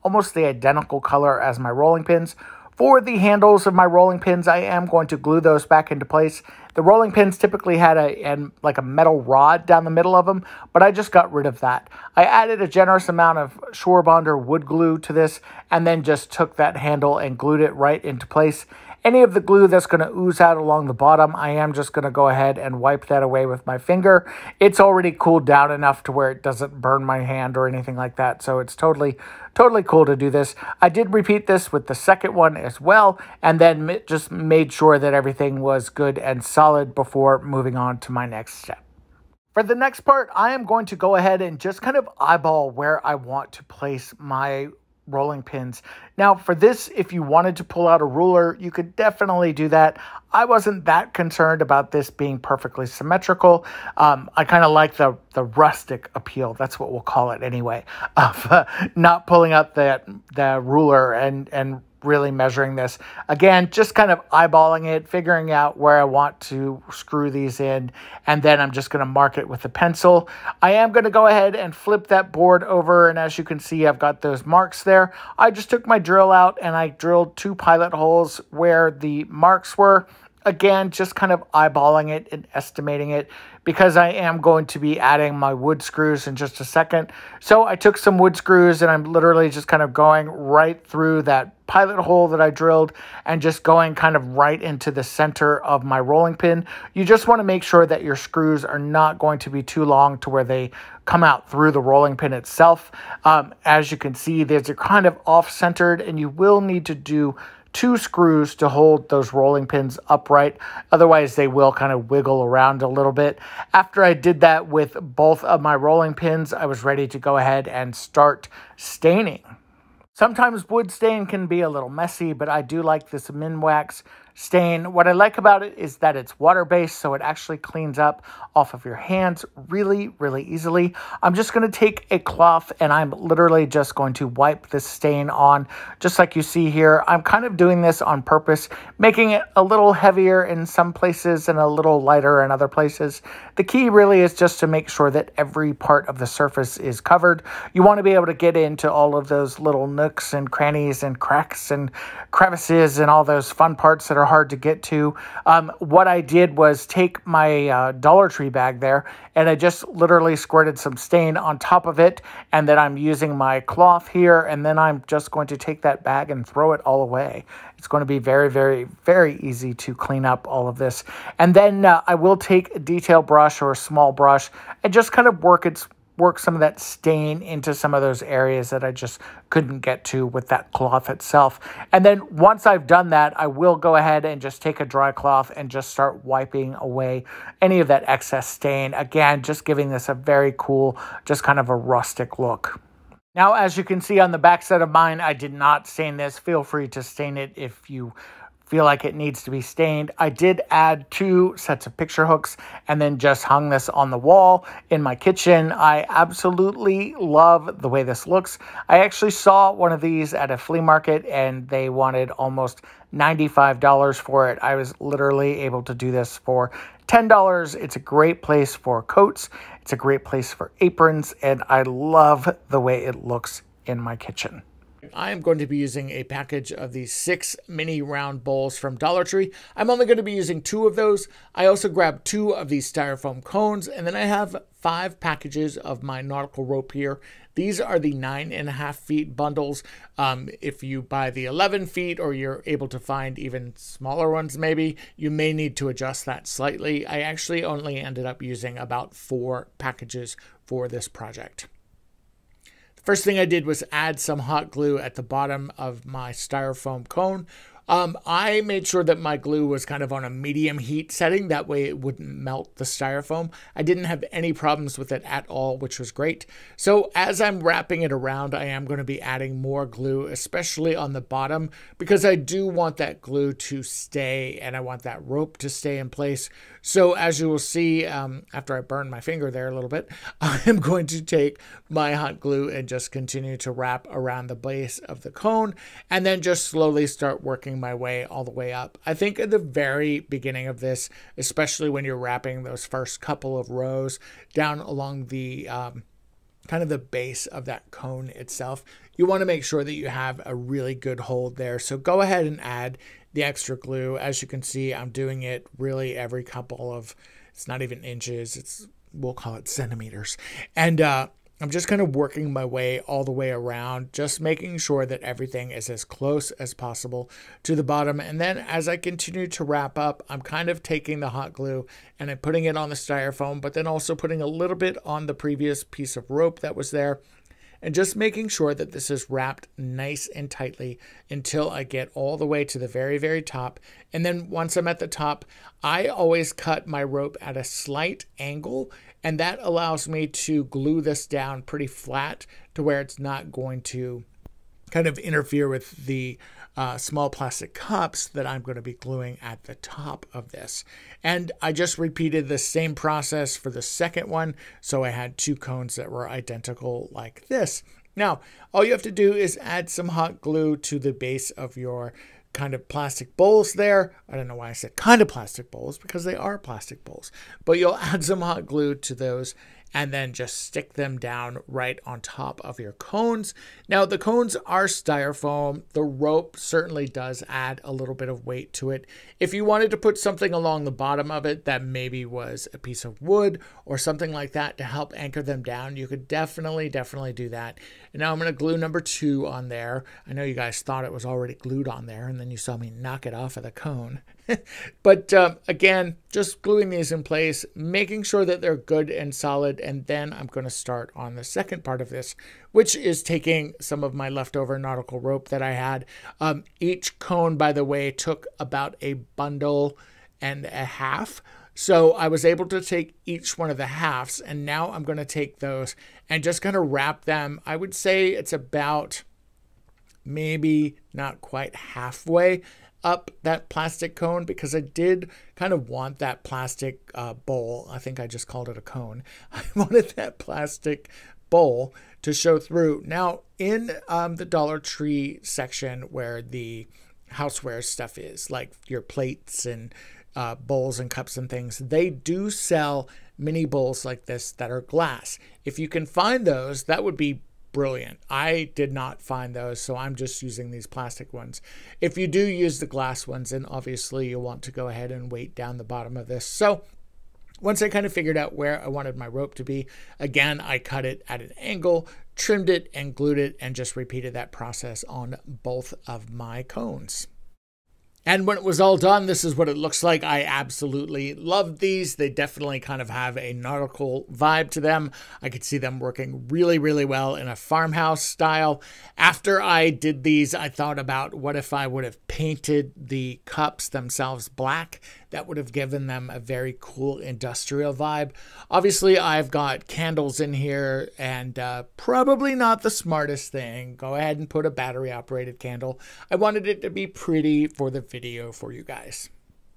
almost the identical color as my rolling pins. For the handles of my rolling pins, I am going to glue those back into place. The rolling pins typically had like a metal rod down the middle of them, but I just got rid of that. I added a generous amount of Surebonder wood glue to this and then just took that handle and glued it right into place. Any of the glue that's going to ooze out along the bottom, I am just going to go ahead and wipe that away with my finger. It's already cooled down enough to where it doesn't burn my hand or anything like that, so it's totally cool to do this. I did repeat this with the second one as well, and then just made sure that everything was good and solid before moving on to my next step. For the next part, I am going to go ahead and just kind of eyeball where I want to place my rolling pins. Now for this, if you wanted to pull out a ruler, you could definitely do that. I wasn't that concerned about this being perfectly symmetrical. I kind of like the rustic appeal, that's what we'll call it anyway, of not pulling out the ruler and really measuring this. Again, just kind of eyeballing it, figuring out where I want to screw these in, and then I'm just going to mark it with a pencil. I am going to go ahead and flip that board over, and as you can see, I've got those marks there. I just took my drill out and I drilled 2 pilot holes where the marks were. Again, just kind of eyeballing it and estimating it because I am going to be adding my wood screws in just a second. So I took some wood screws and I'm literally just kind of going right through that pilot hole that I drilled and just going kind of right into the center of my rolling pin. You just want to make sure that your screws are not going to be too long to where they come out through the rolling pin itself. As you can see, they're kind of off-centered and you will need to do 2 screws to hold those rolling pins upright. Otherwise, they will kind of wiggle around a little bit. After I did that with both of my rolling pins, I was ready to go ahead and start staining. Sometimes wood stain can be a little messy, but I do like this Minwax stain. What I like about it is that it's water-based, so it actually cleans up off of your hands really, really easily. I'm just going to take a cloth and I'm literally just going to wipe this stain on, just like you see here. I'm kind of doing this on purpose, making it a little heavier in some places and a little lighter in other places. The key really is just to make sure that every part of the surface is covered. You want to be able to get into all of those little nooks and crannies and cracks and crevices and all those fun parts that are hard to get to. What I did was take my Dollar Tree bag there and I just literally squirted some stain on top of it, and then I'm using my cloth here, and then I'm just going to take that bag and throw it all away. It's going to be very, very, very easy to clean up all of this. And then I will take a detail brush or a small brush and just kind of work some of that stain into some of those areas that I just couldn't get to with that cloth itself. And then once I've done that, I will go ahead and just take a dry cloth and just start wiping away any of that excess stain. Again, just giving this a very cool, just kind of a rustic look. Now, as you can see on the back side of mine, I did not stain this. Feel free to stain it if you feel like it needs to be stained. I did add 2 sets of picture hooks and then just hung this on the wall in my kitchen. I absolutely love the way this looks. I actually saw one of these at a flea market and they wanted almost $95 for it. I was literally able to do this for $10. It's a great place for coats. It's a great place for aprons, and I love the way it looks in my kitchen. I am going to be using a package of these 6 mini round bowls from Dollar Tree. I'm only going to be using 2 of those. I also grabbed 2 of these styrofoam cones, and then I have 5 packages of my nautical rope here. These are the 9.5 feet bundles. If you buy the 11 feet or you're able to find even smaller ones maybe, you may need to adjust that slightly. I actually only ended up using about 4 packages for this project. First thing I did was add some hot glue at the bottom of my styrofoam cone. I made sure that my glue was kind of on a medium heat setting. That way it wouldn't melt the styrofoam. I didn't have any problems with it at all, which was great. So as I'm wrapping it around, I am going to be adding more glue, especially on the bottom, because I do want that glue to stay and I want that rope to stay in place. So as you will see, after I burn my finger there a little bit, I am going to take my hot glue and just continue to wrap around the base of the cone and then just slowly start working my way all the way up. I think at the very beginning of this, especially when you're wrapping those first couple of rows down along the kind of the base of that cone itself, you want to make sure that you have a really good hold there. So go ahead and add the extra glue. As you can see, I'm doing it really every couple of, it's not even inches, we'll call it centimeters. And I'm just kind of working my way all the way around, just making sure that everything is as close as possible to the bottom. And then as I continue to wrap up, I'm kind of taking the hot glue and I'm putting it on the styrofoam, but then also putting a little bit on the previous piece of rope that was there, and just making sure that this is wrapped nice and tightly until I get all the way to the very, very top. And then once I'm at the top, I always cut my rope at a slight angle, and that allows me to glue this down pretty flat to where it's not going to kind of interfere with the small plastic cups that I'm going to be gluing at the top of this. And I just repeated the same process for the second one. So I had two cones that were identical like this. Now, all you have to do is add some hot glue to the base of your kind of plastic bowls there. I don't know why I said kind of plastic bowls, because they are plastic bowls. But you'll add some hot glue to those and then just stick them down right on top of your cones. Now, the cones are styrofoam. The rope certainly does add a little bit of weight to it. If you wanted to put something along the bottom of it that maybe was a piece of wood or something like that to help anchor them down, you could definitely do that. And now I'm going to glue number 2 on there. I know you guys thought it was already glued on there, and then you saw me knock it off of the cone. But again, just gluing these in place, making sure that they're good and solid, and then I'm going to start on the second part of this, which is taking some of my leftover nautical rope that I had. Each cone, by the way, took about a bundle and a half. So I was able to take each one of the halves, and now I'm going to take those and just kind of wrap them. I would say it's about maybe not quite halfway up that plastic cone, because I did kind of want that plastic bowl. I think I just called it a cone. I wanted that plastic bowl to show through. Now, in the Dollar Tree section where the houseware stuff is, like your plates and bowls and cups and things, they do sell mini bowls like this that are glass. If you can find those, that would be brilliant. I did not find those, so I'm just using these plastic ones. If you do use the glass ones, then obviously you'll want to go ahead and weight down the bottom of this. So once I kind of figured out where I wanted my rope to be, again, I cut it at an angle, trimmed it and glued it, and just repeated that process on both of my cones. And when it was all done, this is what it looks like. I absolutely love these. They definitely kind of have a nautical vibe to them. I could see them working really, really well in a farmhouse style. After I did these, I thought about what if I would have painted the cups themselves black. That would have given them a very cool industrial vibe. Obviously, I've got candles in here, and probably not the smartest thing. Go ahead and put a battery-operated candle. I wanted it to be pretty for the video for you guys.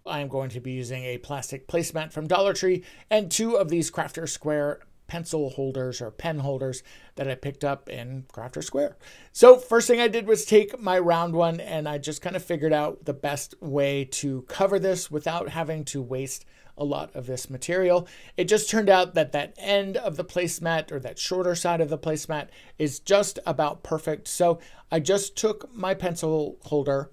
I'm going to be using a plastic placemat from Dollar Tree and 2 of these Crafter Square pencil holders or pen holders that I picked up in Crafter Square. So first thing I did was take my round one, and I just kind of figured out the best way to cover this without having to waste a lot of this material. It just turned out that that end of the placemat, or that shorter side of the placemat, is just about perfect. So I just took my pencil holder,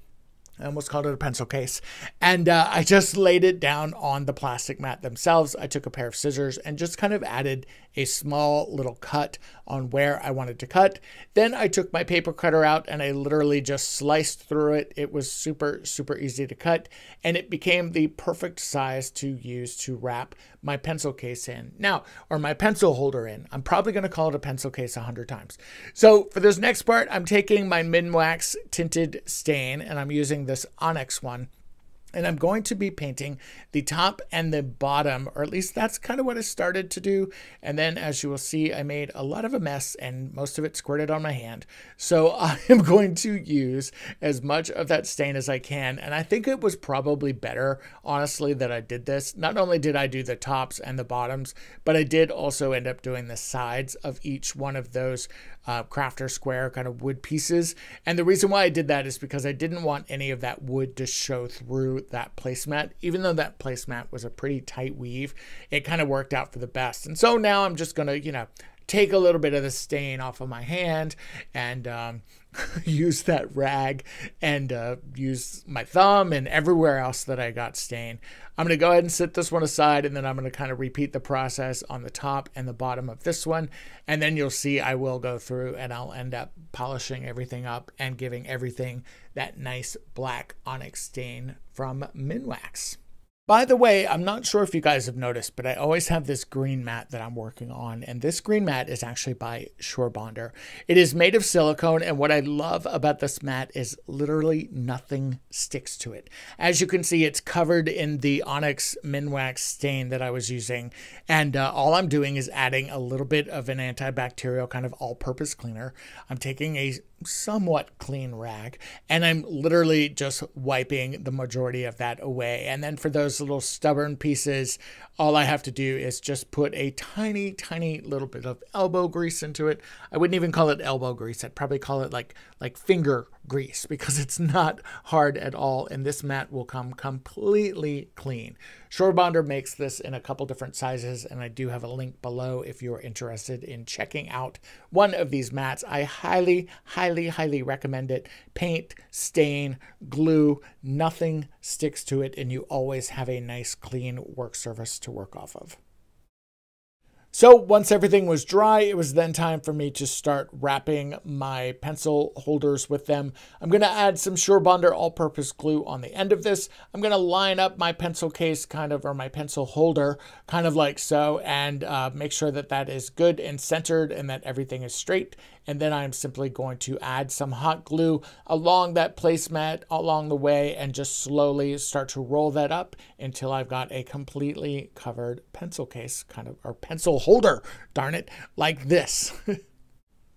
I almost called it a pencil case, and I just laid it down on the plastic mat themselves. I took a pair of scissors and just kind of added a small little cut on where I wanted to cut. Then I took my paper cutter out and I literally just sliced through it. It was super, super easy to cut, and it became the perfect size to use to wrap my pencil case in. Now, or my pencil holder in. I'm probably going to call it a pencil case 100 times. So for this next part, I'm taking my Minwax tinted stain, and I'm using this Onyx one. And I'm going to be painting the top and the bottom, or at least that's kind of what I started to do. And then, as you will see, I made a lot of a mess and most of it squirted on my hand. So I am going to use as much of that stain as I can. And I think it was probably better, honestly, that I did this. Not only did I do the tops and the bottoms, but I did also end up doing the sides of each one of those crafter square kind of wood pieces. And the reason why I did that is because I didn't want any of that wood to show through that placemat. Even though that placemat was a pretty tight weave, it kind of worked out for the best. And so now I'm just gonna, take a little bit of the stain off of my hand and use that rag and use my thumb and everywhere else that I got stain. I'm going to go ahead and set this one aside, and then I'm going to kind of repeat the process on the top and the bottom of this one. And then you'll see I will go through and I'll end up polishing everything up and giving everything that nice black onyx stain from Minwax. By the way, I'm not sure if you guys have noticed, but I always have this green mat that I'm working on, and this green mat is actually by Surebonder. It is made of silicone, and what I love about this mat is literally nothing sticks to it. As you can see, it's covered in the Onyx Minwax stain that I was using, and all I'm doing is adding a little bit of an antibacterial kind of all-purpose cleaner. I'm taking a somewhat clean rag, and I'm literally just wiping the majority of that away. And then for those little stubborn pieces, all I have to do is just put a tiny, tiny little bit of elbow grease into it. I wouldn't even call it elbow grease. I'd probably call it like finger grease, because it's not hard at all, and this mat will come completely clean. Surebonder makes this in a couple different sizes, and I do have a link below if you're interested in checking out one of these mats. I highly, highly, highly recommend it. Paint, stain, glue, nothing sticks to it, and you always have a nice clean work surface to work off of. So once everything was dry, it was then time for me to start wrapping my pencil holders with them. I'm going to add some Surebonder all-purpose glue on the end of this. I'm going to line up my pencil case or my pencil holder kind of like so, and make sure that that is good and centered and that everything is straight. And then I'm simply going to add some hot glue along that placemat along the way and just slowly start to roll that up until I've got a completely covered pencil case or pencil holder, darn it, like this.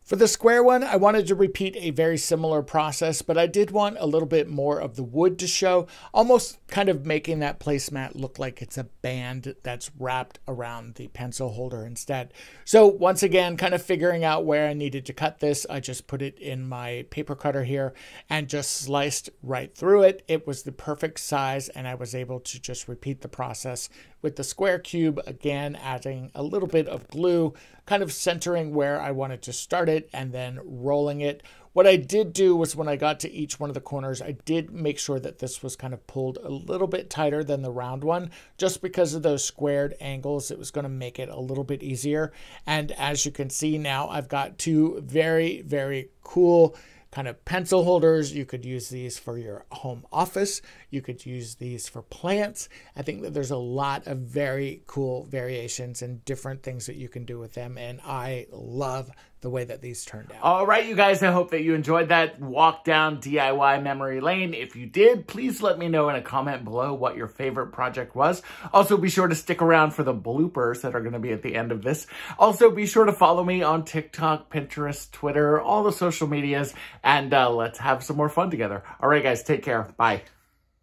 For the square one, I wanted to repeat a very similar process, but I did want a little bit more of the wood to show, almost kind of making that placemat look like it's a band that's wrapped around the pencil holder instead. So once again, kind of figuring out where I needed to cut this, I just put it in my paper cutter here and just sliced right through it. It was the perfect size, and I was able to just repeat the process with the square cube, again adding a little bit of glue, kind of centering where I wanted to start it and then rolling it. What I did do was when I got to each one of the corners, I did make sure that this was kind of pulled a little bit tighter than the round one, just because of those squared angles. It was going to make it a little bit easier. And as you can see now, I've got two very, very cool kind of pencil holders. You could use these for your home office. You could use these for plants. I think that there's a lot of very cool variations and different things that you can do with them, and I love the way that these turned out. All right, you guys, I hope that you enjoyed that walk down DIY memory lane. If you did, please let me know in a comment below what your favorite project was. Also, be sure to stick around for the bloopers that are going to be at the end of this. Also, be sure to follow me on TikTok, Pinterest, Twitter, all the social medias, and let's have some more fun together. All right, guys, take care. Bye.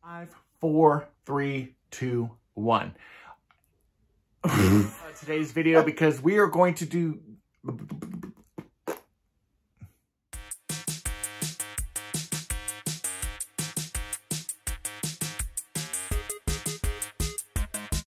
5, 4, 3, 2, 1. Today's video, because we are going to do